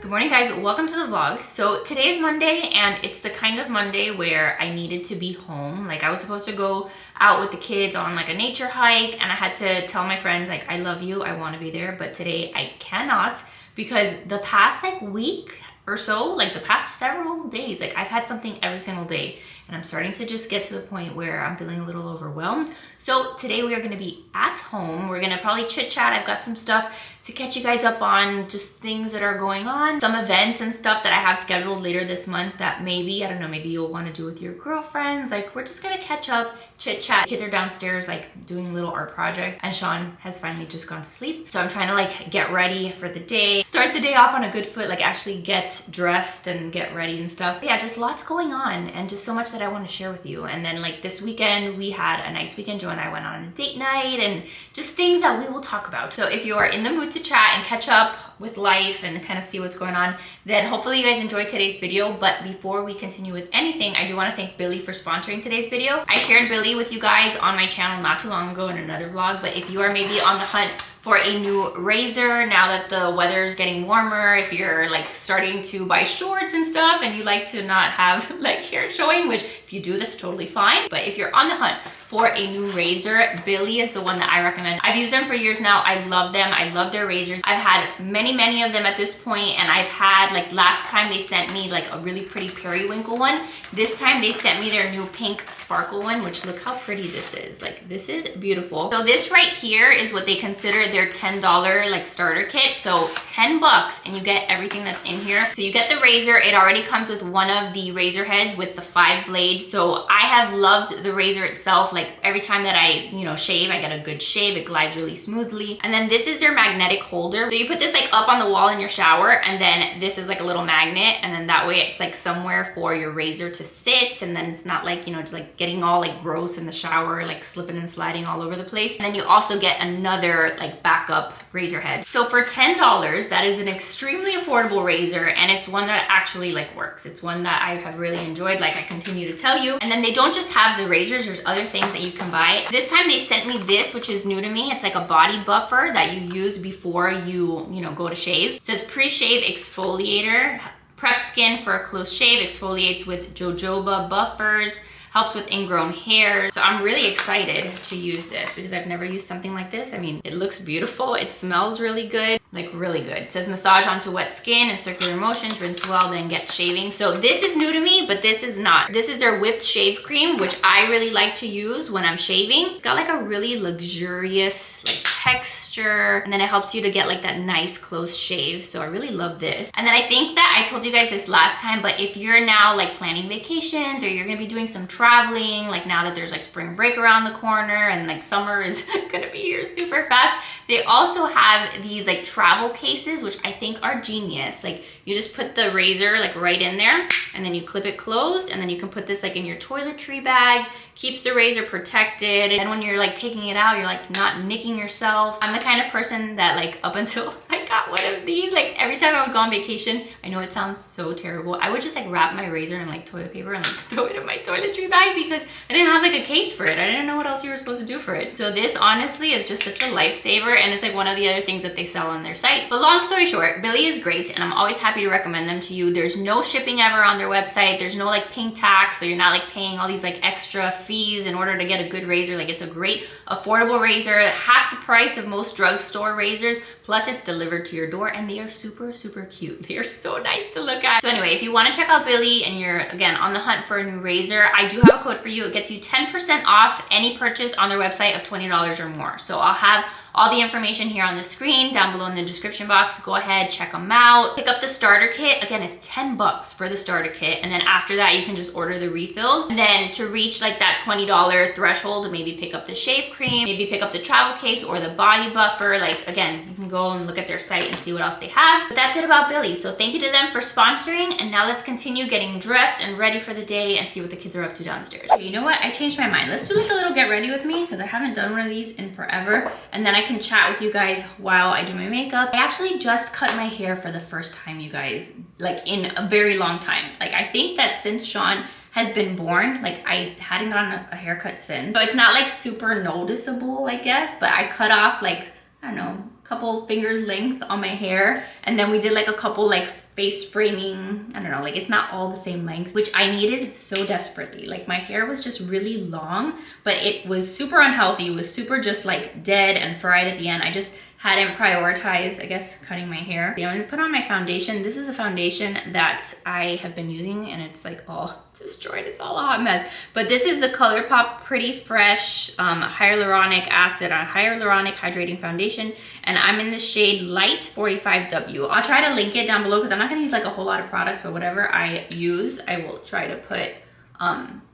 Good morning, guys. Welcome to the vlog. So today is Monday, and it's the kind of Monday where I needed to be home. Like, I was supposed to go out with the kids on like a nature hike, and I had to tell my friends like, I love you, I want to be there, but today I cannot because the past like week or so, like the past several days, like I've had something every single day, and I'm starting to just get to the point where I'm feeling a little overwhelmed. So today we are going to be at home. We're going to probably chit chat. I've got some stuff to catch you guys up on, just things that are going on, some events and stuff that I have scheduled later this month that maybe, I don't know, maybe you'll want to do with your girlfriends. Like, we're just gonna catch up, chit chat. Kids are downstairs like doing a little art project, and Sean has finally just gone to sleep. So I'm trying to like get ready for the day, start the day off on a good foot, like actually get dressed and get ready and stuff. But yeah, just lots going on and just so much that I want to share with you. And then like this weekend, we had a nice weekend. Joe and I went on a date night and just things that we will talk about. So if you are in the mood to chat and catch up with life and kind of see what's going on, then hopefully you guys enjoyed today's video. But before we continue with anything, I do want to thank Billy for sponsoring today's video. I shared Billy with you guys on my channel not too long ago in another vlog, but if you are maybe on the hunt for a new razor now that the weather is getting warmer, if you're like starting to buy shorts and stuff and you like to not have like hair showing, which if you do, that's totally fine. But if you're on the hunt for a new razor, Billy is the one that I recommend. I've used them for years now. I love them. I love their razors. I've had many of them at this point, and I've had like last time they sent me like a really pretty periwinkle one. This time they sent me their new pink sparkle one, which look how pretty this is. Like, this is beautiful. So this right here is what they consider their $10 like starter kit. So 10 bucks and you get everything that's in here. So you get the razor. It already comes with one of the razor heads with the 5 blades. So I have loved the razor itself. Like, every time that I, shave, I get a good shave. It glides really smoothly. And then this is their magnetic holder. So you put this like up on the wall in your shower, and then this is like a little magnet, and then that way it's like somewhere for your razor to sit, and then it's not like, just like getting all like gross in the shower, like slipping and sliding all over the place. And then you also get another like backup razor head. So for $10, that is an extremely affordable razor, and it's one that actually like works. It's one that I have really enjoyed, like I continue to tell you. And then they don't just have the razors, there's other things that you can buy. This time they sent me this, which is new to me. It's like a body buffer that you use before you go to shave. It says pre-shave exfoliator, prep skin for a close shave, exfoliates with jojoba buffers, helps with ingrown hair. So I'm really excited to use this because I've never used something like this. I mean, it looks beautiful. It smells really good, like really good. It says massage onto wet skin and circular motions, rinse well, then get shaving. So this is new to me, but this is not. This is their whipped shave cream, which I really like to use when I'm shaving. It's got like a really luxurious like texture, and then it helps you to get like that nice close shave. So I really love this. And then I think that I told you guys this last time, but if you're now like planning vacations, or you're gonna be doing some traveling, like now that there's like spring break around the corner and like summer is gonna be here super fast, they also have these like travel cases, which I think are genius. Like, you just put the razor like right in there, and then you clip it closed, and then you can put this like in your toiletry bag, keeps the razor protected, and when you're like taking it out, you're like not nicking yourself. I'm the kind of person that like up until I got one of these, like every time I would go on vacation, I know it sounds so terrible, I would just like wrap my razor in like toilet paper and like throw it in my toiletry bag because I didn't have like a case for it. I didn't know what else you were supposed to do for it. So this honestly is just such a lifesaver, and it's like one of the other things that they sell on their site. But long story short, Billy is great, and I'm always happy to recommend them to you. There's no shipping ever on their website. There's no like pink tax, so you're not like paying all these like extra fees in order to get a good razor. Like, it's a great affordable razor, half the price of most drugstore razors, plus it's delivered to your door, and they are super cute. They are so nice to look at. So anyway, if you want to check out Billy and you're again on the hunt for a new razor, I do have a code for you. It gets you 10% off any purchase on their website of $20 or more. So I'll have all the information here on the screen, down below in the description box. Go ahead, check them out. Pick up the starter kit. Again, it's 10 bucks for the starter kit. And then after that, you can just order the refills. And then to reach like that $20 threshold, maybe pick up the shave cream, maybe pick up the travel case or the body buffer. Like, again, you can go and look at their site and see what else they have. But that's it about Billy. So thank you to them for sponsoring. And now let's continue getting dressed and ready for the day and see what the kids are up to downstairs. Okay, you know what? I changed my mind. Let's do like a little get ready with me because I haven't done one of these in forever. And then I can chat with you guys while I do my makeup. I actually just cut my hair for the first time, you guys, like in a very long time. Like, I think that since Sean has been born, like I hadn't gotten a haircut since. So it's not like super noticeable, I guess, but I cut off like, I don't know, a couple fingers length on my hair. And then we did like a couple like face framing. I don't know, like it's not all the same length, which I needed so desperately. Like my hair was just really long, but it was super unhealthy. It was super just like dead and fried at the end. I just hadn't prioritized, I guess, cutting my hair. I'm gonna put on my foundation. This is a foundation that I have been using and it's like all destroyed. It's all a hot mess. But this is the ColourPop Pretty Fresh hyaluronic acid on hyaluronic hydrating foundation. And I'm in the shade Light 45W. I'll try to link it down below because I'm not gonna use like a whole lot of products, but whatever I use, I will try to put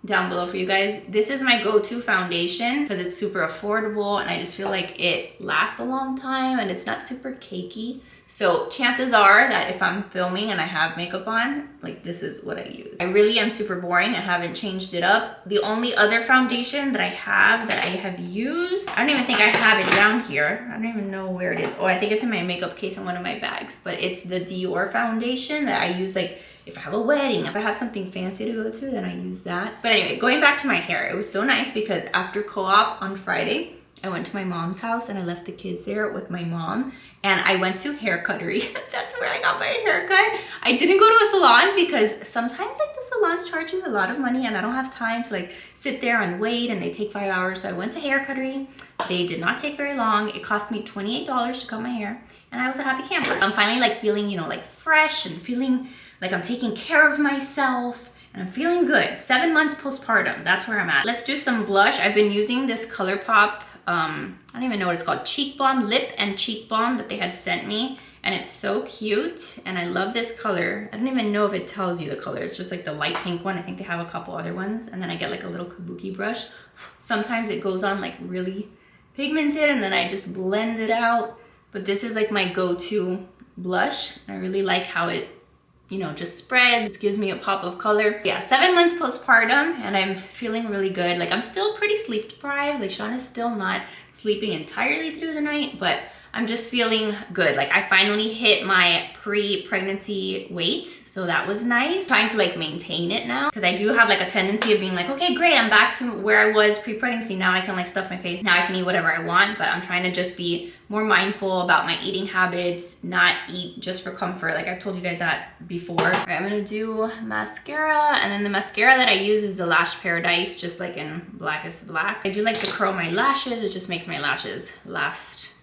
down below for you guys. This is my go-to foundation because it's super affordable and I just feel like it lasts a long time and it's not super cakey. So chances are that if I'm filming and I have makeup on, like this is what I use. I really am super boring and haven't changed it up. The only other foundation that I have used, I don't even think I have it down here. I don't even know where it is. Oh, I think it's in my makeup case in one of my bags, but it's the Dior foundation that I use like if I have a wedding, if I have something fancy to go to, then I use that. But anyway, going back to my hair, it was so nice because after co-op on Friday, I went to my mom's house and I left the kids there with my mom and I went to hair cuttery. That's where I got my haircut. I didn't go to a salon because sometimes like the salons charge you a lot of money and I don't have time to like sit there and wait and they take 5 hours. So I went to hair cuttery. They did not take very long. It cost me $28 to cut my hair and I was a happy camper. I'm finally like feeling, you know, like fresh and feeling like I'm taking care of myself. And I'm feeling good. 7 months postpartum, that's where I'm at. Let's do some blush. I've been using this ColourPop, I don't even know what it's called, cheek balm, lip and cheek balm that they had sent me. And it's so cute, and I love this color. I don't even know if it tells you the color. It's just like the light pink one. I think they have a couple other ones. And then I get like a little kabuki brush. Sometimes it goes on like really pigmented and then I just blend it out. But this is like my go-to blush. I really like how it, you know, just spreads, gives me a pop of color. Yeah, 7 months postpartum and I'm feeling really good. Like I'm still pretty sleep deprived. Like Sean is still not sleeping entirely through the night, but I'm just feeling good. Like I finally hit my pre-pregnancy weight, so that was nice. Trying to like maintain it now because I do have like a tendency of being like, okay, great, I'm back to where I was pre-pregnancy. Now I can like stuff my face. Now I can eat whatever I want, but I'm trying to just be more mindful about my eating habits, not eat just for comfort. Like I've told you guys that before. All right, I'm gonna do mascara, and then the mascara that I use is the Lash Paradise, just like in Blackest Black. I do like to curl my lashes. It just makes my lashes last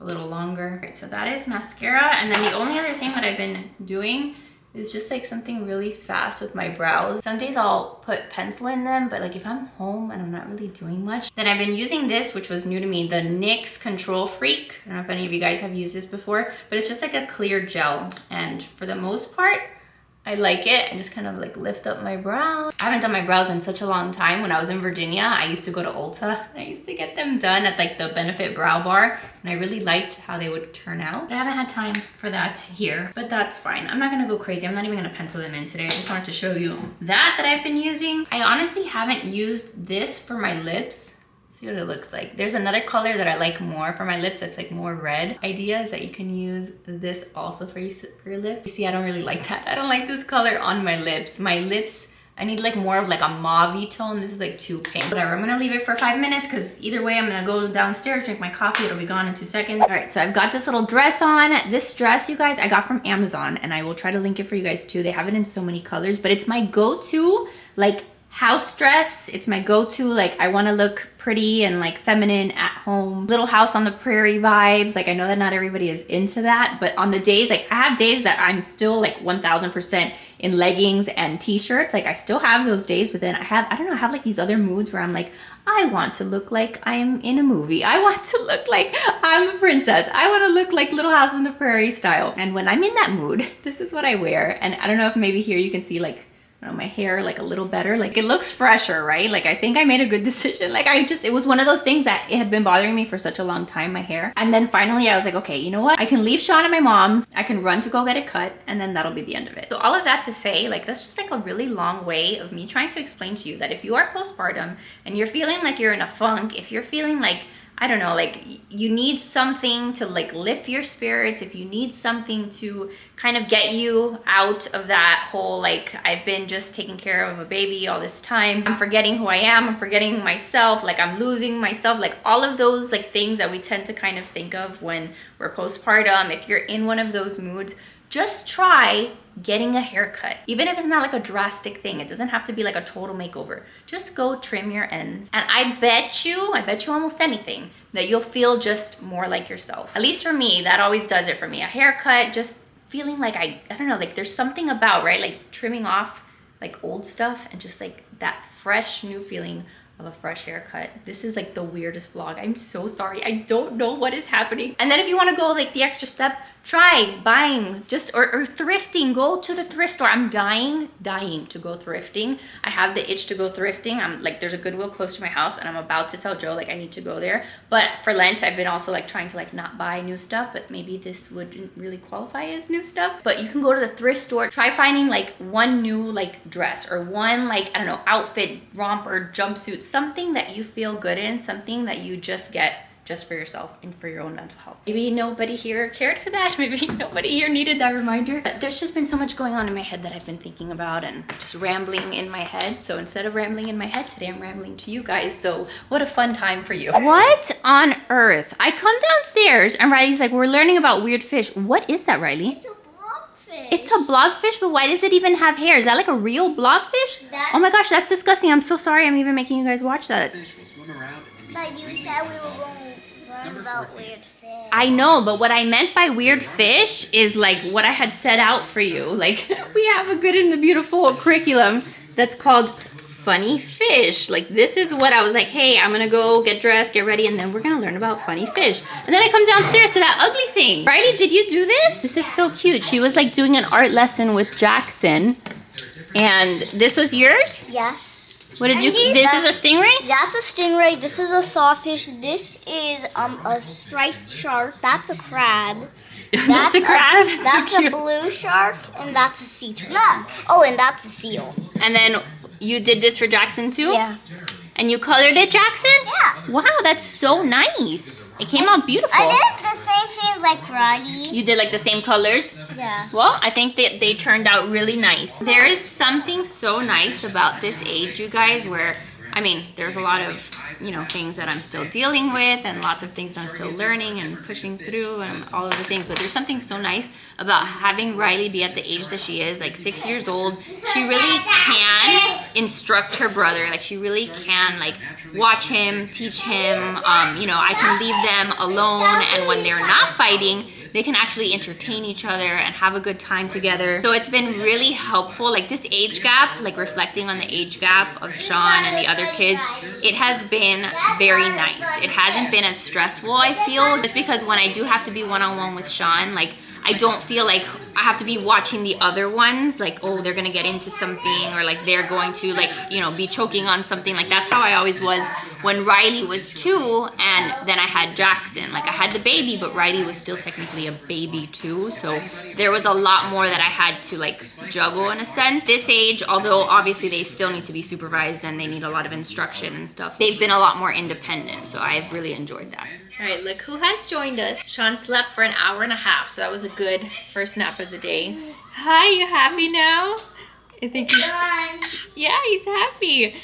a little longer. All right, so that is mascara. And then the only other thing that I've been doing is just like something really fast with my brows. Some days I'll put pencil in them, but like if I'm home and I'm not really doing much, then I've been using this, which was new to me, the NYX Control Freak. I don't know if any of you guys have used this before, but it's just like a clear gel. And for the most part, I like it. I just kind of like lift up my brows. I haven't done my brows in such a long time. When I was in Virginia, I used to go to Ulta. I used to get them done at like the Benefit Brow Bar. And I really liked how they would turn out. But I haven't had time for that here, but that's fine. I'm not gonna go crazy. I'm not even gonna pencil them in today. I just wanted to show you that I've been using. I honestly haven't used this for my lips. See what it looks like. There's another color that I like more for my lips that's like more red. Idea is that you can use this also for your lips. You see, I don't really like that. I don't like this color on my lips. My lips, I need like more of like a mauve tone. This is like too pink. Whatever, I'm gonna leave it for 5 minutes because either way I'm gonna go downstairs, drink my coffee, it'll be gone in 2 seconds. All right, so I've got this little dress on. This dress, you guys, I got from Amazon and I will try to link it for you guys too. They have it in so many colors, but it's my go-to like house dress. It's my go-to, like I want to look pretty and like feminine at home. Little House on the Prairie vibes. Like I know that not everybody is into that, but on the days, like I have days that I'm still like 1000% in leggings and t-shirts. Like I still have those days, but then I don't know, I have like these other moods where I'm like, I want to look like I'm in a movie. I want to look like I'm a princess. I want to look like Little House on the Prairie style. And when I'm in that mood, this is what I wear. And I don't know if maybe here you can see like, I don't know, my hair like a little better. Like it looks fresher, right? Like I think I made a good decision. Like it was one of those things that it had been bothering me for such a long time, my hair. And then finally I was like, okay, you know what? I can leave Sean at my mom's. I can run to go get it cut and then that'll be the end of it. So all of that to say, like that's just like a really long way of me trying to explain to you that if you are postpartum and you're feeling like you're in a funk, if you're feeling like, I don't know, like you need something to like lift your spirits, if you need something to kind of get you out of that whole like I've been just taking care of a baby all this time, I'm forgetting who I am, I'm forgetting myself, like I'm losing myself, like all of those like things that we tend to kind of think of when we're postpartum. If you're in one of those moods, just try getting a haircut. Even if it's not like a drastic thing, it doesn't have to be like a total makeover. Just go trim your ends. And I bet you almost anything, that you'll feel just more like yourself. At least for me, that always does it for me. A haircut, just feeling like I don't know, like there's something about, right? Like trimming off like old stuff and just like that fresh new feeling of a fresh haircut. This is like the weirdest vlog. I'm so sorry. I don't know what is happening. And then if you want to go like the extra step, try buying just or thrifting. Go to the thrift store. I'm dying to go thrifting. I have the itch to go thrifting. I'm like, there's a Goodwill close to my house and I'm about to tell Joe like I need to go there. But for Lent, I've been also like trying to like not buy new stuff, but maybe this wouldn't really qualify as new stuff. But you can go to the thrift store, try finding like one new like dress or one like, I don't know, outfit, romper, jumpsuit, something that you feel good in, something that you just get just for yourself and for your own mental health. Maybe nobody here cared for that. Maybe nobody here needed that reminder. But there's just been so much going on in my head that I've been thinking about and just rambling in my head. So instead of rambling in my head today, I'm rambling to you guys. So what a fun time for you. What on earth? I come downstairs and Riley's like, we're learning about weird fish. What is that, Riley? It's a blobfish. It's a blobfish, but why does it even have hair? Is that like a real blobfish? Oh my gosh, that's disgusting. I'm so sorry I'm even making you guys watch that. But you said we were going to learn about weird fish. I know, but what I meant by weird fish is like what I had set out for you. Like we have a good and the beautiful curriculum that's called funny fish. Like this is what I was like, hey, I'm gonna go get dressed, get ready, and then we're gonna learn about funny fish. And then I come downstairs to that ugly thing. Riley, did you do this? This is so cute. She was like doing an art lesson with Jackson. And this was yours? Yes. What did you, this is a stingray? That's a stingray. This is a sawfish. This is a striped shark. That's a crab. That's a crab? That's so a blue shark. And that's a sea turtle. Oh, and that's a seal. And then you did this for Jackson too? Yeah. And you colored it, Jackson? Yeah. Wow, that's so nice. It came out beautiful. I did the same thing like Riley. You did like the same colors? Yeah. Well, I think that they turned out really nice. There is something so nice about this age, you guys, where, I mean, there's a lot of, you know, things that I'm still dealing with and lots of things I'm still learning and pushing through and all of the things. But there's something so nice about having Riley be at the age that she is, like 6 years old. She really can instruct her brother. Like she really can like watch him, teach him. You know, I can leave them alone, and when they're not fighting, they can actually entertain each other and have a good time together. So it's been really helpful. Like this age gap, like reflecting on the age gap of Sean and the other kids, it has been very nice. It hasn't been as stressful, I feel, just because when I do have to be one-on-one with Sean, like I don't feel like I have to be watching the other ones, like, oh, they're gonna get into something, or like they're going to like, you know, be choking on something. Like that's how I always was when Riley was 2 and then I had Jackson. Like I had the baby, but Riley was still technically a baby too. So there was a lot more that I had to like juggle in a sense. This age, although obviously they still need to be supervised and they need a lot of instruction and stuff, they've been a lot more independent. So I've really enjoyed that. All right, look who has joined us. Sean slept for an hour and a half, so that was a good first nap of the day. Hi, you happy now? I think he's, yeah, he's happy.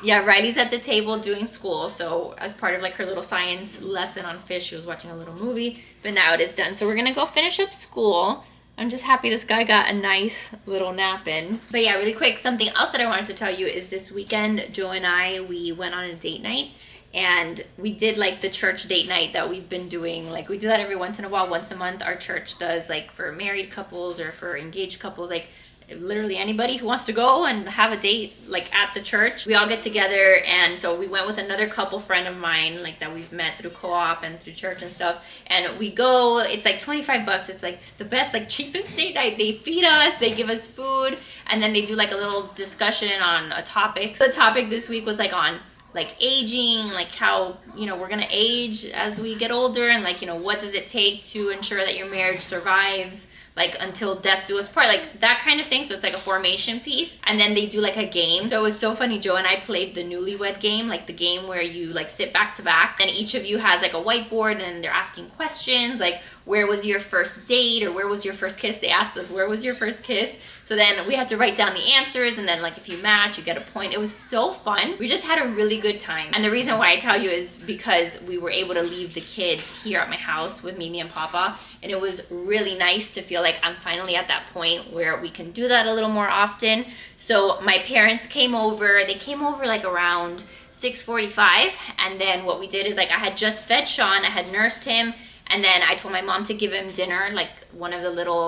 Yeah, Riley's at the table doing school, so as part of like her little science lesson on fish, she was watching a little movie, but now it is done. So we're gonna go finish up school. I'm just happy this guy got a nice little nap in. But yeah, really quick, something else that I wanted to tell you is this weekend, Joe and I, we went on a date night. And we did like the church date night that we've been doing. Like we do that every once in a while. Once a month our church does, like for married couples or for engaged couples, like literally anybody who wants to go and have a date like at the church, we all get together. And so we went with another couple friend of mine, like that we've met through co-op and through church and stuff, and we go. It's like $25. It's like the best, like cheapest date night. They feed us, they give us food, and then they do like a little discussion on a topic. So the topic this week was like on like aging, like how, you know, we're gonna age as we get older, and like, you know, what does it take to ensure that your marriage survives like until death do us part, like that kind of thing. So it's like a formation piece, and then they do like a game. So it was so funny. Joe and I played the newlywed game, like the game where you like sit back to back and each of you has like a whiteboard and they're asking questions like, where was your first date, or where was your first kiss? They asked us, where was your first kiss? So then we had to write down the answers, and then like if you match, you get a point. It was so fun. We just had a really good time. And the reason why I tell you is because we were able to leave the kids here at my house with Mimi and Papa, and it was really nice to feel feel like I'm finally at that point where we can do that a little more often. So my parents came over. They came over like around 6:45, and then what we did is like I had just fed Sean, I had nursed him, and then I told my mom to give him dinner, like one of the little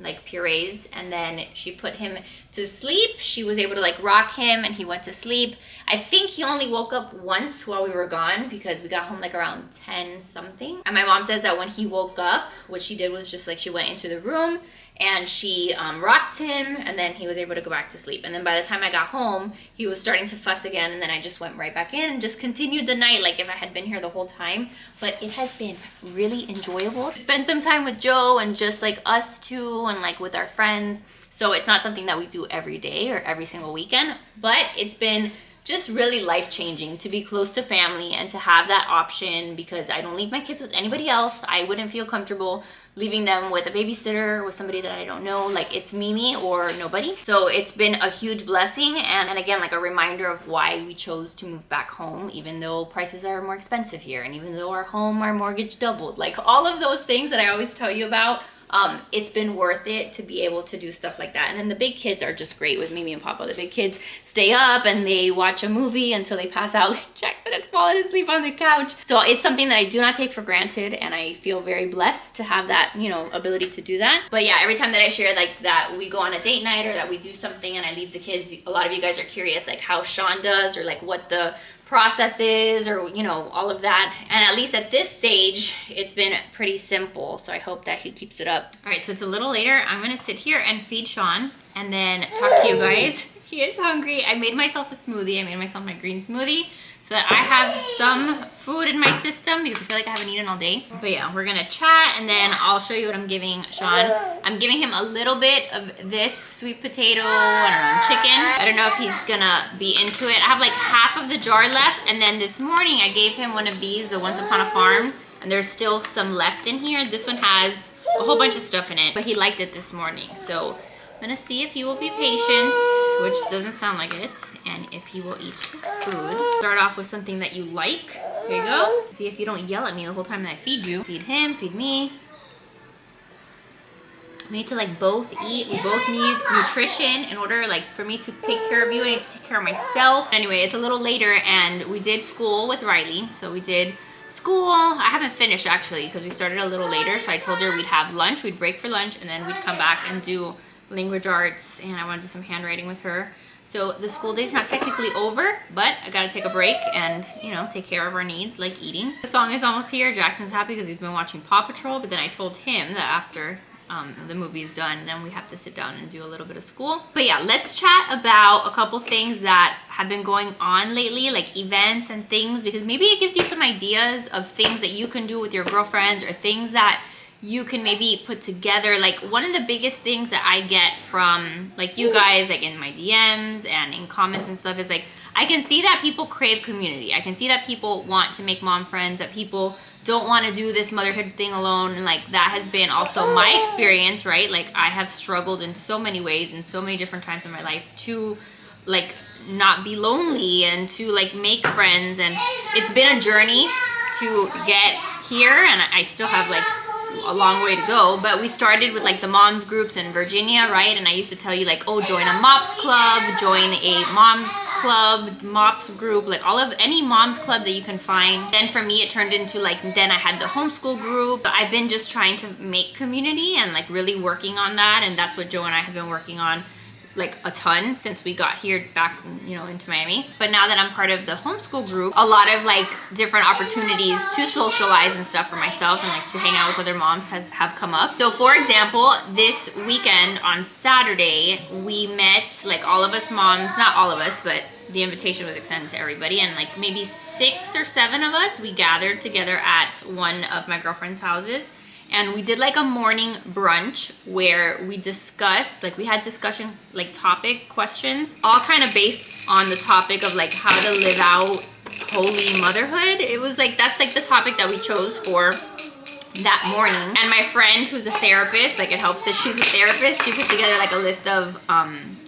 like purees, and then she put him to sleep. She was able to like rock him and he went to sleep. I think he only woke up once while we were gone because we got home like around 10 something. And my mom says that when he woke up, what she did was just like she went into the room and she rocked him, and then he was able to go back to sleep. And then by the time I got home, he was starting to fuss again, and then I just went right back in and just continued the night like if I had been here the whole time. But it has been really enjoyable. Spend some time with Joe and just like us two and like with our friends. So it's not something that we do every day or every single weekend, but it's been just really life-changing to be close to family and to have that option, because I don't leave my kids with anybody else. I wouldn't feel comfortable leaving them with a babysitter, with somebody that I don't know. Like, it's Mimi or nobody. So it's been a huge blessing, and again, like a reminder of why we chose to move back home, even though prices are more expensive here, and even though our mortgage doubled. Like all of those things that I always tell you about. It's been worth it to be able to do stuff like that. And then the big kids are just great with Mimi and Papa. The big kids stay up and they watch a movie until they pass out. Like Jackson had fallen asleep on the couch. So it's something that I do not take for granted, and I feel very blessed to have that, you know, ability to do that. But yeah, every time that I share like that we go on a date night or that we do something and I leave the kids, a lot of you guys are curious like how Sean does or like what the processes or, you know, all of that. And at least at this stage, it's been pretty simple. So I hope that he keeps it up. All right, so it's a little later. I'm gonna sit here and feed Sean and then talk to you guys. He is hungry. I made myself a smoothie. I made myself my green smoothie so that I have some food in my system because I feel like I haven't eaten all day. But yeah, we're gonna chat and then I'll show you what I'm giving Sean. I'm giving him a little bit of this sweet potato, I don't know, chicken. I don't know if he's gonna be into it. I have like half of the jar left, and then this morning I gave him one of these, the Once Upon a Farm, and there's still some left in here. This one has a whole bunch of stuff in it, but he liked it this morning. So I'm gonna see if he will be patient, which doesn't sound like it, and if he will eat his food. Start off with something that you like. Here you go. See if you don't yell at me the whole time that I feed you. Feed him, feed me. We need to like both eat. We both need nutrition in order like for me to take care of you. I need to take care of myself. Anyway, it's a little later and we did school with Riley. So we did school. I haven't finished actually because we started a little later. So I told her we'd have lunch, we'd break for lunch, and then we'd come back and do language arts, and I want to do some handwriting with her. So the school day's not technically over, but I gotta take a break and, you know, take care of our needs like eating. The song is almost here. Jackson's happy because he's been watching Paw Patrol, but then I told him that after the movie is done, then we have to sit down and do a little bit of school. But yeah, let's chat about a couple things that have been going on lately, like events and things, because maybe it gives you some ideas of things that you can do with your girlfriends or things that you can maybe put together. Like one of the biggest things that I get from like you guys, like in my DMs and in comments and stuff, is like I can see that people crave community. I can see that people want to make mom friends, that people don't want to do this motherhood thing alone. And like that has been also my experience, right? Like I have struggled in so many ways and so many different times in my life to like not be lonely and to like make friends, and it's been a journey to get here, and I still have like a long way to go. But we started with like the moms groups in Virginia, right? And I used to tell you like, oh, join a mops club, join a moms club, mops group, like all of any moms club that you can find. Then for me it turned into like, then I had the homeschool group. So I've been just trying to make community and like really working on that, and that's what Joe and I have been working on like a ton since we got here back, you know, into Miami. But now that I'm part of the homeschool group, a lot of like different opportunities to socialize and stuff for myself and like to hang out with other moms have come up. So for example, this weekend on Saturday, we met like all of us moms, not all of us, but the invitation was extended to everybody, and like maybe 6 or 7 of us, we gathered together at one of my girlfriend's houses. And we did like a morning brunch where we discussed, like we had discussion, like topic questions, all kind of based on the topic of like how to live out holy motherhood. It was like, that's like the topic that we chose for that morning. And my friend who's a therapist, like it helps that she's a therapist, she put together like a list of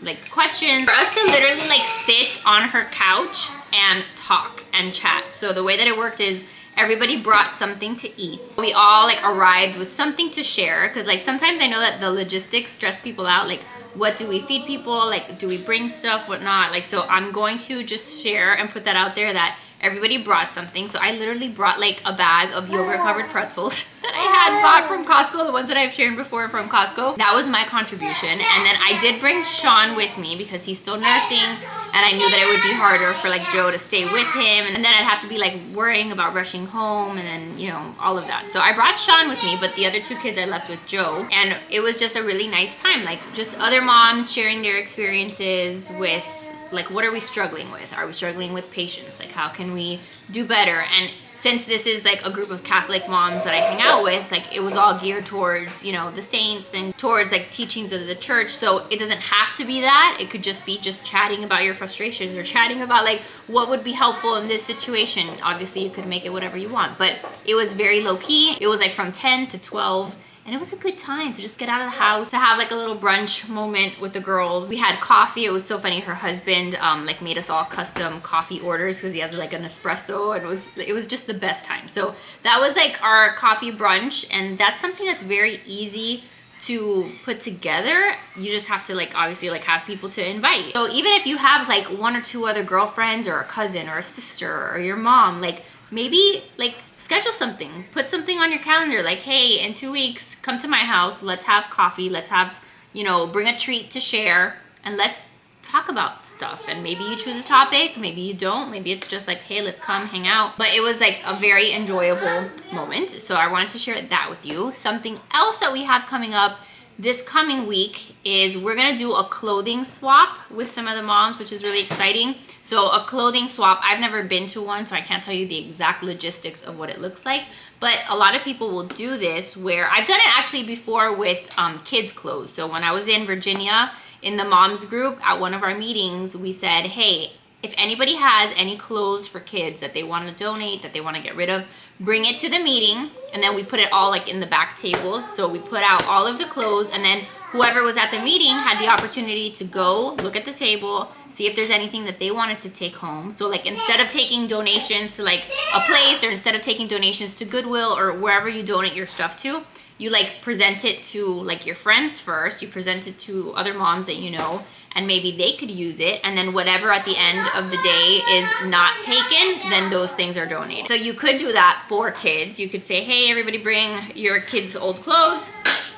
like questions for us to literally like sit on her couch and talk and chat. So the way that it worked is everybody brought something to eat. We all like arrived with something to share, because like sometimes I know that the logistics stress people out, like what do we feed people, like do we bring stuff, whatnot. Like, so I'm going to just share and put that out there that everybody brought something. So I literally brought like a bag of yogurt covered pretzels that I had bought from Costco, the ones that I've shared before from Costco. That was my contribution. And then I did bring Sean with me because he's still nursing, and I knew that it would be harder for like Joe to stay with him, and then I'd have to be like worrying about rushing home, and then, you know, all of that. So I brought Sean with me, but the other 2 kids I left with Joe, and it was just a really nice time, like just other moms sharing their experiences with like, what are we struggling with? Are we struggling with patience? Like, how can we do better? And since this is like a group of Catholic moms that I hang out with, like it was all geared towards, you know, the saints and towards like teachings of the church. So it doesn't have to be that. It could just be just chatting about your frustrations, or chatting about like what would be helpful in this situation. Obviously you could make it whatever you want, but it was very low key. It was like from 10 to 12. And it was a good time to just get out of the house, to have like a little brunch moment with the girls. We had coffee. It was so funny. Her husband like made us all custom coffee orders because he has like an espresso, and it was just the best time. So that was like our coffee brunch, and that's something that's very easy to put together. You just have to like obviously like have people to invite. So even if you have like 1 or 2 other girlfriends, or a cousin or a sister or your mom, like maybe like schedule something, put something on your calendar, like, hey, in 2 weeks, come to my house, let's have coffee, let's have, you know, bring a treat to share, and let's talk about stuff. And maybe you choose a topic, maybe you don't, maybe it's just like, hey, let's come hang out. But it was like a very enjoyable moment, so I wanted to share that with you. Something else that we have coming up this coming week is we're gonna do a clothing swap with some of the moms, which is really exciting. So a clothing swap, I've never been to one, so I can't tell you the exact logistics of what it looks like, but a lot of people will do this, where I've done it actually before with kids clothes. So when I was in Virginia in the moms group at one of our meetings, we said, hey, if anybody has any clothes for kids that they want to donate, that they want to get rid of, bring it to the meeting. And then we put it all like in the back tables. So we put out all of the clothes, and then whoever was at the meeting had the opportunity to go look at the table, see if there's anything that they wanted to take home. So like instead of taking donations to like a place, or instead of taking donations to Goodwill or wherever you donate your stuff to, you like present it to like your friends first, you present it to other moms that you know, and maybe they could use it, and then whatever at the end of the day is not taken, then those things are donated. So you could do that for kids. You could say, hey, everybody bring your kids' old clothes.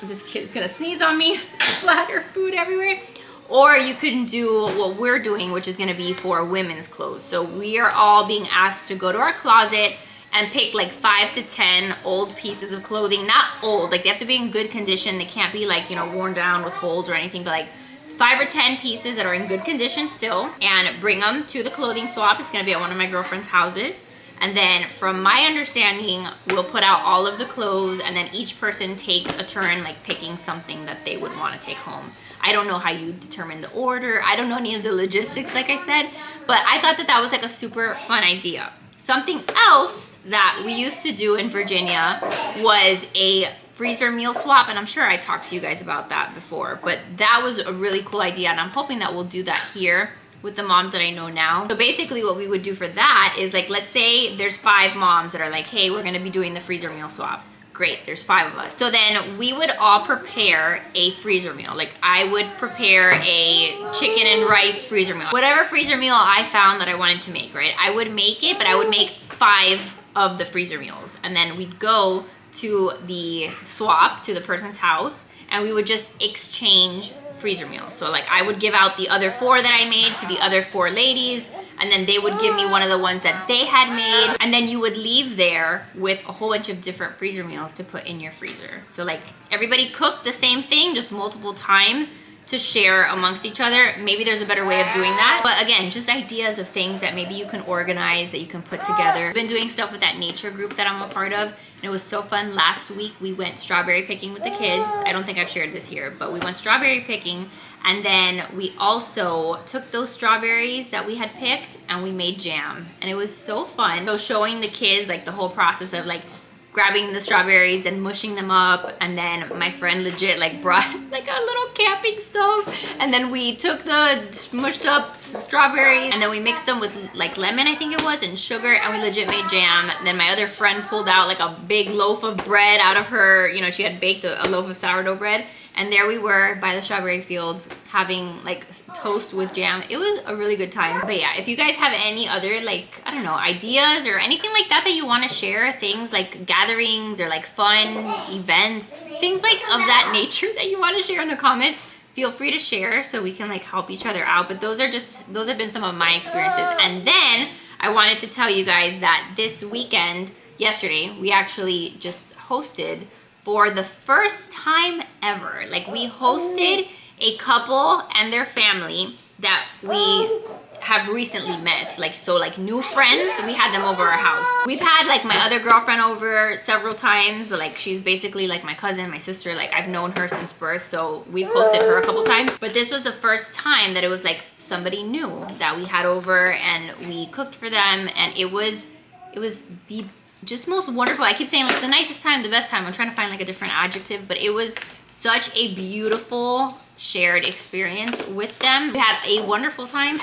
This kid's gonna sneeze on me, splatter food everywhere. Or you can do what we're doing, which is gonna be for women's clothes. So we are all being asked to go to our closet and pick like 5 to 10 old pieces of clothing. Not old, like they have to be in good condition. They can't be like, you know, worn down with holes or anything, but like 5 or 10 pieces that are in good condition still, and bring them to the clothing swap. It's gonna be at one of my girlfriend's houses. And then from my understanding, we'll put out all of the clothes, and then each person takes a turn like picking something that they would want to take home. I don't know how you determine the order. I don't know any of the logistics, like I said, but I thought that that was like a super fun idea. Something else that we used to do in Virginia was a freezer meal swap, and I'm sure I talked to you guys about that before, but that was a really cool idea, and I'm hoping that we'll do that here with the moms that I know now. So basically what we would do for that is like, let's say there's 5 moms that are like, hey, we're gonna be doing the freezer meal swap. Great, there's 5 of us. So then we would all prepare a freezer meal. Like I would prepare a chicken and rice freezer meal. Whatever freezer meal I found that I wanted to make, right? I would make it, but I would make 5 of the freezer meals. And then we'd go to the swap, to the person's house, and we would just exchange freezer meals. So like I would give out the other 4 that I made to the other 4 ladies, and then they would give me one of the ones that they had made, and then you would leave there with a whole bunch of different freezer meals to put in your freezer. So like everybody cooked the same thing, just multiple times to share amongst each other. Maybe there's a better way of doing that, but again, just ideas of things that maybe you can organize, that you can put together. I've been doing stuff with that nature group that I'm a part of, and it was so fun. Last week we went strawberry picking with the kids. I don't think I've shared this here, but we went strawberry picking, and then we also took those strawberries that we had picked and we made jam, and it was so fun. So showing the kids like the whole process of like grabbing the strawberries and mushing them up, and then my friend legit like brought like a little camping stove, and then we took the mushed up strawberries and then we mixed them with like lemon, I think it was, and sugar, and we legit made jam. And then my other friend pulled out like a big loaf of bread out of her, you know, she had baked a loaf of sourdough bread, and there we were by the strawberry fields having like toast with jam. It was a really good time. But yeah, if you guys have any other like, I don't know, ideas or anything like that that you want to share, things like gatherings or like fun events, things like of that nature that you want to share in the comments, feel free to share so we can like help each other out. But those have been some of my experiences. And then I wanted to tell you guys that this weekend, yesterday, we actually just hosted for the first time ever. Like, we hosted a couple and their family that we have recently met. Like, so like new friends, we had them over our house. We've had like my other girlfriend over several times, but like she's basically like my cousin, my sister. Like, I've known her since birth, so we've hosted her a couple times. But this was the first time that it was like somebody new that we had over, and we cooked for them, and it was the just most wonderful. I keep saying like the nicest time, the best time. I'm trying to find like a different adjective, but it was such a beautiful shared experience with them. We had a wonderful time.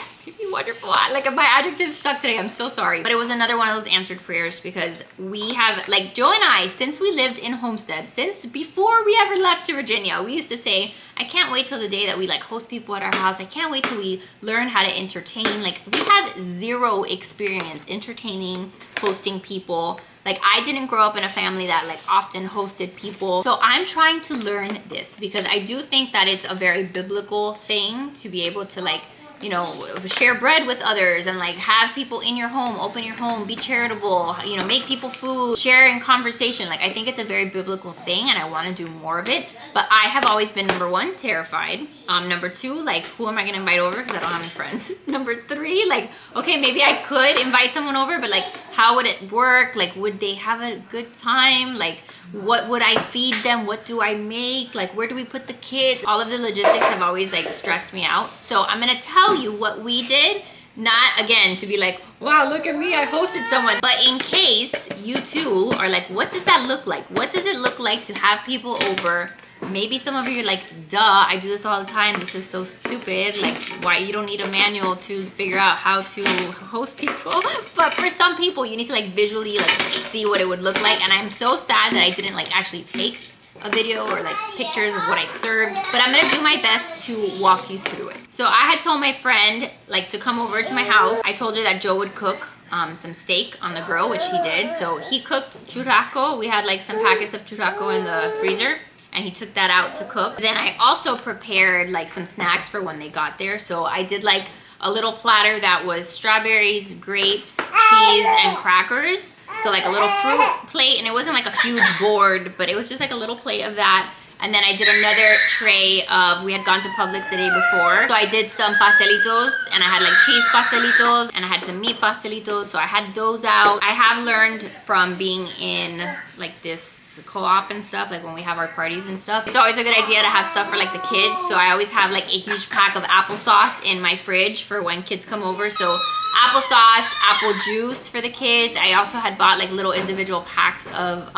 Wonderful. Like, my adjectives suck today. I'm so sorry. But it was another one of those answered prayers, because we have, like, Joe and I, since we lived in Homestead, since before we ever left to Virginia, we used to say, I can't wait till the day that we like host people at our house. I can't wait till we learn how to entertain. Like, we have zero experience entertaining, hosting people. Like, I didn't grow up in a family that like often hosted people. So I'm trying to learn this, because I do think that it's a very biblical thing to be able to like, you know, share bread with others and like have people in your home, open your home, be charitable, you know, make people food, share in conversation. Like, I think it's a very biblical thing, and I want to do more of it. But I have always been, number one, terrified. Number two, like, who am I gonna invite over, because I don't have any friends. Number three, like, okay, maybe I could invite someone over, but like, how would it work? Like, would they have a good time? Like, what would I feed them? What do I make? Like, where do we put the kids? All of the logistics have always like stressed me out. So I'm gonna tell you what we did. Not again to be like, wow, look at me, I hosted someone. But in case you too are like, what does that look like? What does it look like to have people over? Maybe some of you are like, duh, I do this all the time. This is so stupid. Like, why? You don't need a manual to figure out how to host people. But for some people, you need to like visually like see what it would look like. And I'm so sad that I didn't like actually take a video or like pictures of what I served. But I'm gonna do my best to walk you through it. So I had told my friend like to come over to my house. I told her that Joe would cook some steak on the grill, which he did. So he cooked churrasco. We had like some packets of churrasco in the freezer, and he took that out to cook. Then I also prepared like some snacks for when they got there. So I did like a little platter that was strawberries, grapes, cheese, and crackers. So like a little fruit plate, and it wasn't like a huge board, but it was just like a little plate of that. And then I did another tray of, we had gone to Publix the day before. So I did some pastelitos, and I had like cheese pastelitos, and I had some meat pastelitos. So I had those out. I have learned from being in like this co-op and stuff, like when we have our parties and stuff, it's always a good idea to have stuff for like the kids. So I always have like a huge pack of applesauce in my fridge for when kids come over. So applesauce, apple juice for the kids. I also had bought like little individual packs of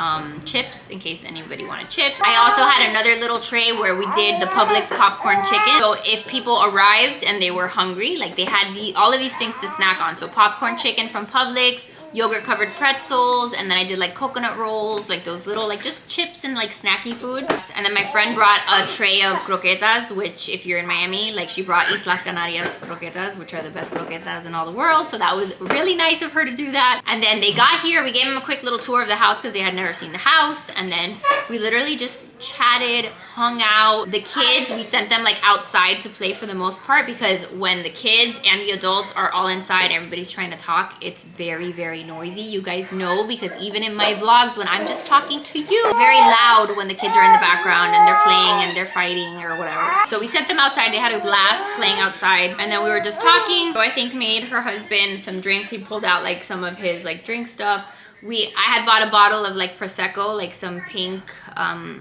chips in case anybody wanted chips. I also had another little tray where we did the Publix popcorn chicken. So if people arrived and they were hungry, like they had all of these things to snack on. So popcorn chicken from Publix, yogurt covered pretzels, and then I did like coconut rolls, like those little like just chips and like snacky foods. And then my friend brought a tray of croquetas, which if you're in Miami, like she brought Islas Canarias croquetas, which are the best croquetas in all the world. So that was really nice of her to do that. And then they got here, we gave them a quick little tour of the house because they had never seen the house. And then we literally just chatted, hung out. The kids, we sent them like outside to play for the most part, because when the kids and the adults are all inside, everybody's trying to talk, it's very, very noisy. You guys know, because even in my vlogs when I'm just talking to you, it's very loud when the kids are in the background and they're playing and they're fighting or whatever. So we sent them outside. They had a blast playing outside, and then we were just talking. So I think made her husband some drinks. He pulled out like some of his like drink stuff. I had bought a bottle of like Prosecco, like some pink,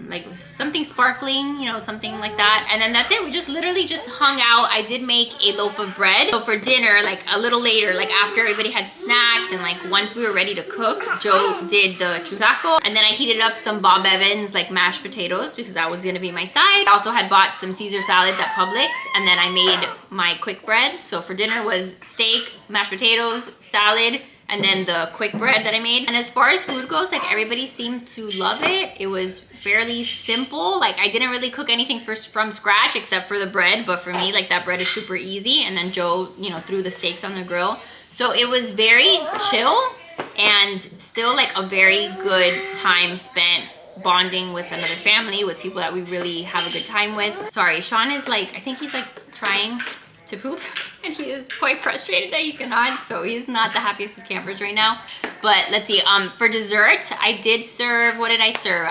like something sparkling, you know, something like that. And then that's it. We just literally just hung out. I did make a loaf of bread. So for dinner, like a little later, like after everybody had snacked and like once we were ready to cook, Joe did the churrasco. And then I heated up some Bob Evans like mashed potatoes because that was gonna be my side. I also had bought some Caesar salads at Publix, and then I made my quick bread. So for dinner was steak, mashed potatoes, salad, and then the quick bread that I made. And as far as food goes, like everybody seemed to love it. It was fairly simple. Like I didn't really cook anything from scratch except for the bread, but for me, like that bread is super easy. And then Joe, you know, threw the steaks on the grill. So it was very chill and still like a very good time spent bonding with another family, with people that we really have a good time with. Sorry, Sean is like, I think he's like trying to poop and he is quite frustrated that he cannot, so he's not the happiest of campers right now. But let's see, for dessert I did serve, what did I serve?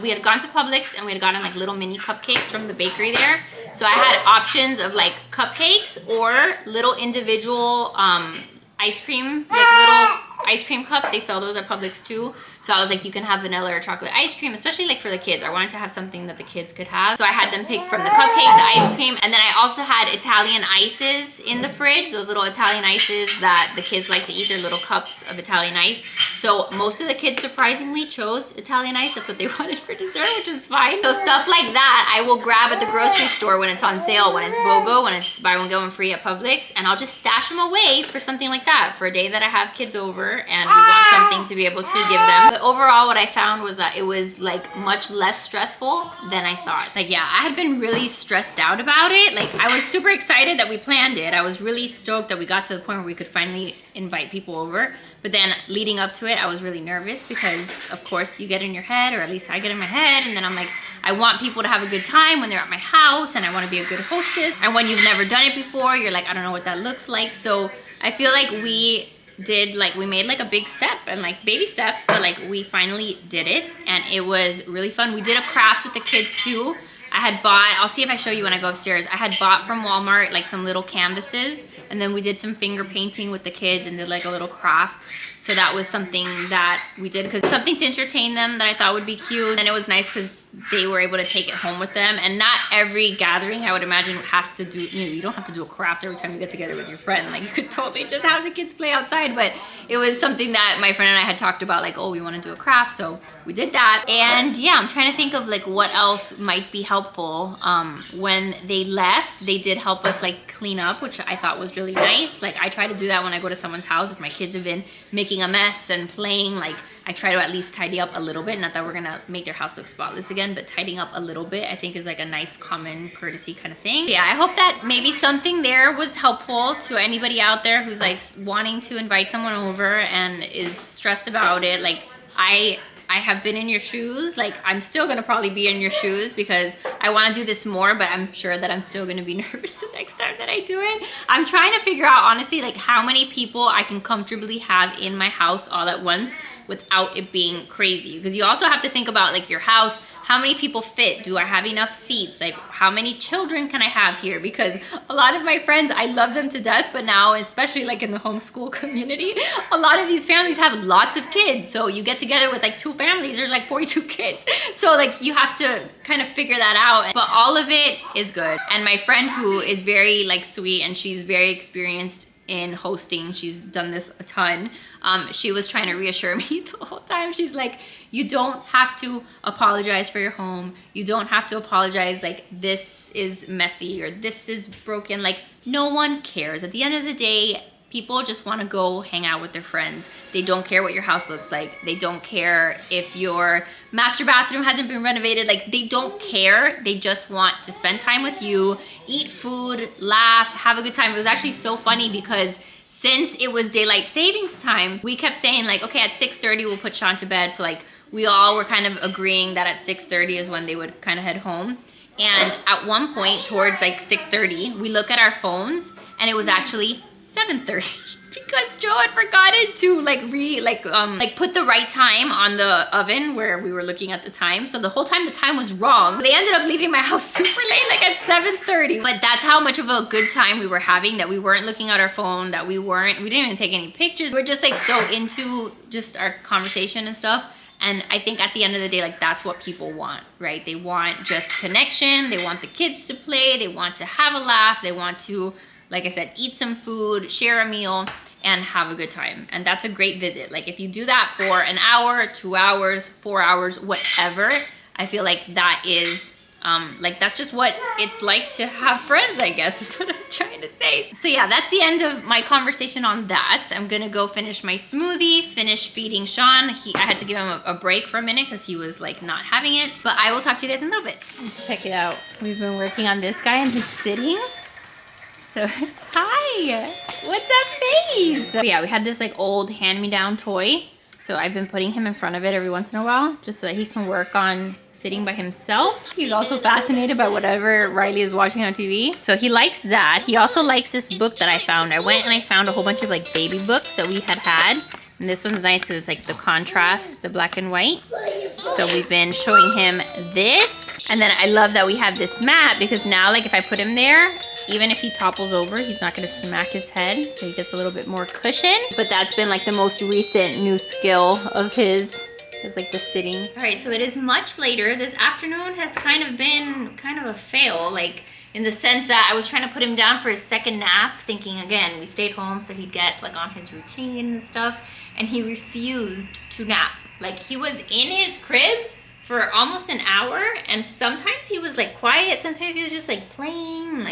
We had gone to Publix and we had gotten like little mini cupcakes from the bakery there. So I had options of like cupcakes or little individual ice cream, like little ice cream cups. They sell those at Publix too. So I was like, you can have vanilla or chocolate ice cream, especially like for the kids. I wanted to have something that the kids could have. So I had them pick from the cupcakes, the ice cream, and then I also had Italian ices in the fridge, those little Italian ices that the kids like to eat, their little cups of Italian ice. So most of the kids surprisingly chose Italian ice. That's what they wanted for dessert, which is fine. So stuff like that, I will grab at the grocery store when it's on sale, when it's BOGO, when it's buy one, get one free at Publix, and I'll just stash them away for something like that, for a day that I have kids over and we want something to be able to give them. But overall, what I found was that it was like much less stressful than I thought. Like, yeah, I had been really stressed out about it. Like, I was super excited that we planned it. I was really stoked that we got to the point where we could finally invite people over. But then leading up to it, I was really nervous because, of course, you get in your head, or at least I get in my head, and then I'm like, I want people to have a good time when they're at my house, and I want to be a good hostess. And when you've never done it before, you're like, I don't know what that looks like. So I feel like we made like a big step and like baby steps, but like we finally did it and it was really fun. We did a craft with the kids too. I had bought, I'll see if I show you when I go upstairs, I had bought from Walmart like some little canvases, and then we did some finger painting with the kids and did like a little craft. So that was something that we did, because something to entertain them that I thought would be cute. And it was nice because they were able to take it home with them. And not every gathering, I would imagine, has to do, you don't have to do a craft every time you get together with your friend. Like, you could totally just have the kids play outside. But it was something that my friend and I had talked about, like, oh, we want to do a craft. So we did that. And yeah, I'm trying to think of like what else might be helpful. When they left, they did help us like clean up, which I thought was really nice. Like, I try to do that when I go to someone's house. If my kids have been making a mess and playing, like, I try to at least tidy up a little bit. Not that we're gonna make their house look spotless again, but tidying up a little bit I think is like a nice common courtesy kind of thing. Yeah, I hope that maybe something there was helpful to anybody out there who's like wanting to invite someone over and is stressed about it. Like, I have been in your shoes. Like, I'm still gonna probably be in your shoes because I wanna do this more, but I'm sure that I'm still gonna be nervous the next time that I do it. I'm trying to figure out, honestly, like how many people I can comfortably have in my house all at once without it being crazy. Because you also have to think about like your house, how many people fit? Do I have enough seats? Like, how many children can I have here? Because a lot of my friends, I love them to death, but now, especially like in the homeschool community, a lot of these families have lots of kids. So you get together with like 2 families, there's like 42 kids. So like you have to kind of figure that out. But all of it is good. And my friend, who is very like sweet and she's very experienced in hosting, she's done this a ton, she was trying to reassure me the whole time. She's like, you don't have to apologize for your home. You don't have to apologize like this is messy or this is broken. Like, no one cares. At the end of the day, people just want to go hang out with their friends. They don't care what your house looks like. They don't care if your master bathroom hasn't been renovated. Like, they don't care. They just want to spend time with you, eat food, laugh, have a good time. It was actually so funny because since it was daylight savings time, we kept saying like, okay, at 6:30 we'll put Sean to bed. So like we all were kind of agreeing that at 6:30 is when they would kind of head home. And at one point towards like 6:30, we look at our phones and it was actually 7:30 because Joe had forgotten to put the right time on the oven where we were looking at the time. So the whole time the time was wrong. They ended up leaving my house super late, like at 7:30. But that's how much of a good time we were having, that we weren't looking at our phone, that we didn't even take any pictures. We're just like so into just our conversation and stuff. And I think at the end of the day, like that's what people want, right? They want just connection. They want the kids to play. They want to have a laugh. They want to, like I said, eat some food, share a meal, and have a good time. And that's a great visit. Like if you do that for an hour, 2 hours, 4 hours, whatever, I feel like that is, that's just what it's like to have friends, I guess, is what I'm trying to say. So yeah, that's the end of my conversation on that. I'm gonna go finish my smoothie, finish feeding Sean. I had to give him a break for a minute because he was like not having it. But I will talk to you guys in a little bit. Check it out. We've been working on this guy and he's sitting. So, hi, what's up, face? But yeah, we had this like old hand-me-down toy. So I've been putting him in front of it every once in a while, just so that he can work on sitting by himself. He's also fascinated by whatever Riley is watching on TV. So he likes that. He also likes this book that I found. I went and I found a whole bunch of like baby books that we had. And this one's nice because it's like the contrast, the black and white. So we've been showing him this. And then I love that we have this mat because now like if I put him there, even if he topples over, he's not gonna smack his head. So he gets a little bit more cushion. But that's been like the most recent new skill of his, is like the sitting. All right, so it is much later. This afternoon has kind of been a fail, like in the sense that I was trying to put him down for his second nap, thinking again, we stayed home so he'd get like on his routine and stuff. And he refused to nap. Like he was in his crib for almost an hour, and sometimes he was like quiet, sometimes he was just like playing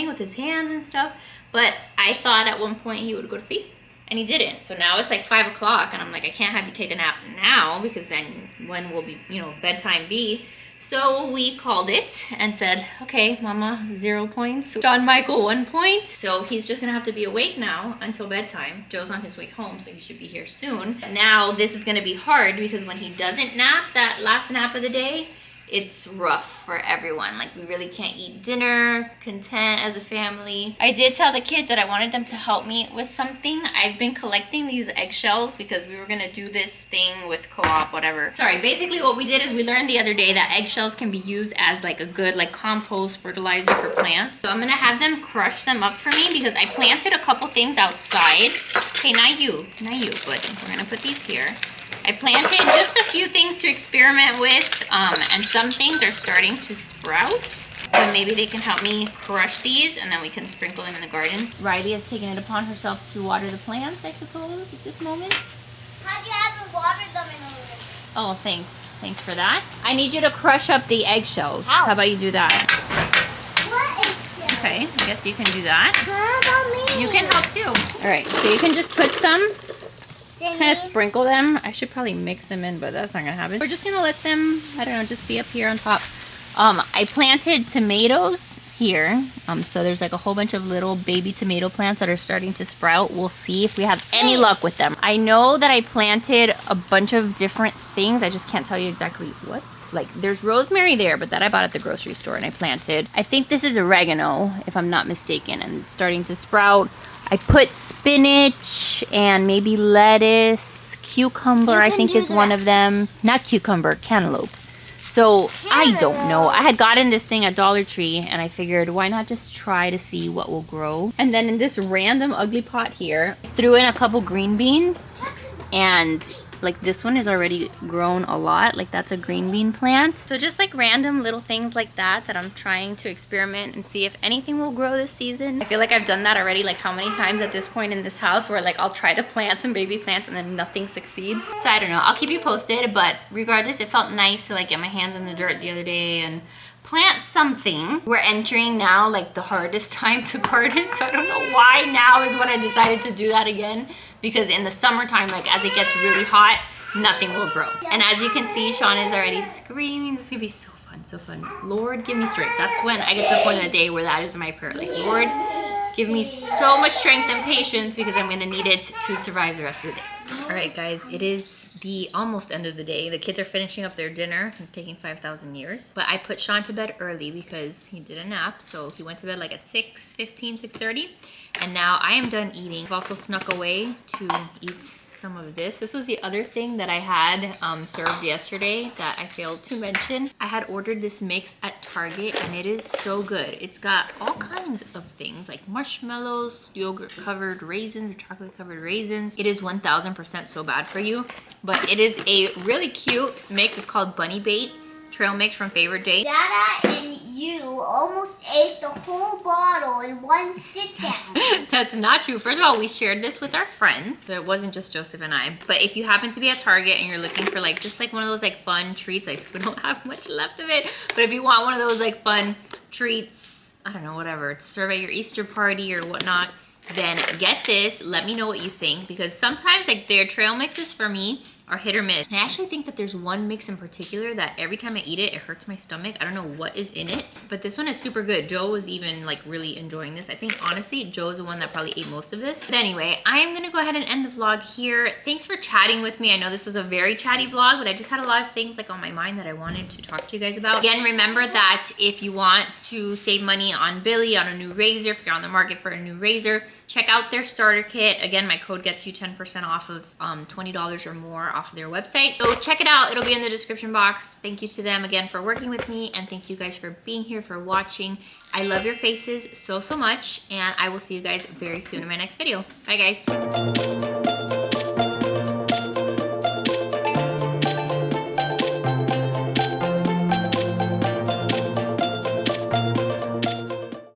with his hands and stuff. But I thought at one point he would go to sleep, and he didn't. So now it's like 5 o'clock, and I'm like, I can't have you take a nap now because then when will be, bedtime be? So we called it and said, okay, Mama, 0 points. John Michael, 1 point. So he's just gonna have to be awake now until bedtime. Joe's on his way home, so he should be here soon. Now this is gonna be hard because when he doesn't nap, that last nap of the day, it's rough for everyone. Like we really can't eat dinner content as a family. I did tell the kids that I wanted them to help me with something. I've been collecting these eggshells because we were gonna do this thing with co-op, whatever. Sorry, basically what we did is we learned the other day that eggshells can be used as like a good like compost fertilizer for plants. So I'm gonna have them crush them up for me because I planted a couple things outside. Hey, not you, but we're gonna put these here. I planted just a few things to experiment with, and some things are starting to sprout. But maybe they can help me crush these, and then we can sprinkle them in the garden. Riley has taken it upon herself to water the plants, I suppose, at this moment. How do you haven't watered them in a little? Oh, thanks. Thanks for that. I need you to crush up the eggshells. How about you do that? What eggshells? Okay, I guess you can do that. How about me? You can help too. All right, so you can just put some. Just kind of sprinkle them. I should probably mix them in, but that's not gonna happen. We're just gonna let them, I don't know, just be up here on top. I planted tomatoes here. So there's like a whole bunch of little baby tomato plants that are starting to sprout. We'll see if we have any luck with them. I know that I planted a bunch of different things. I just can't tell you exactly what. Like there's rosemary there, but that I bought at the grocery store and I planted. I think this is oregano, if I'm not mistaken, and it's starting to sprout. I put spinach and maybe lettuce, cucumber I think is one of them. Not cucumber, cantaloupe. So I don't know. I had gotten this thing at Dollar Tree and I figured why not just try to see what will grow. And then in this random ugly pot here, threw in a couple green beans, and like this one is already grown a lot. Like that's a green bean plant. So just like random little things like that I'm trying to experiment and see if anything will grow this season. I feel like I've done that already like how many times at this point in this house where like I'll try to plant some baby plants and then nothing succeeds. So I don't know, I'll keep you posted, but regardless, it felt nice to like get my hands in the dirt the other day and plant something. We're entering now like the hardest time to garden, so I don't know why now is when I decided to do that again. Because in the summertime, like as it gets really hot, nothing will grow. And as you can see, Sean is already screaming. This is gonna be so fun, so fun. Lord, give me strength. That's when I get to the point of the day where that is my prayer. Like, Lord, give me so much strength and patience because I'm gonna need it to survive the rest of the day. All right, guys, it is the almost end of the day. The kids are finishing up their dinner and taking 5,000 years. But I put Sean to bed early because he did a nap. So he went to bed like at 6:15, 6:30. And now I am done eating. I've also snuck away to eat some of this. This was the other thing that I had served yesterday that I failed to mention. I had ordered this mix at Target and it is so good. It's got all kinds of things like marshmallows, yogurt covered raisins, or chocolate covered raisins. It is 1000% so bad for you, but it is a really cute mix. It's called Bunny Bait trail mix from Favorite Day. Dada and you almost ate the whole bottle in one sit down. That's not true. First of all, we shared this with our friends, so it wasn't just Joseph and I. But if you happen to be at Target and you're looking for like just like one of those like fun treats, like we don't have much left of it, but if you want one of those like fun treats, I don't know, whatever, to serve at your Easter party or whatnot, then get this. Let me know what you think, because sometimes like their trail mixes for me are hit or miss. I actually think that there's one mix in particular that every time I eat it, it hurts my stomach. I don't know what is in it, but this one is super good. Joe was even like really enjoying this. I think honestly, Joe's the one that probably ate most of this. But anyway, I am gonna go ahead and end the vlog here. Thanks for chatting with me. I know this was a very chatty vlog, but I just had a lot of things like on my mind that I wanted to talk to you guys about. Again, remember that if you want to save money on Billy, on a new razor, if you're on the market for a new razor, check out their starter kit. Again, my code gets you 10% off of $20 or more off of their website. So check it out. It'll be in the description box. Thank you to them again for working with me, and thank you guys for being here, for watching. I love your faces so much, and I will see you guys very soon in my next video. Bye, guys.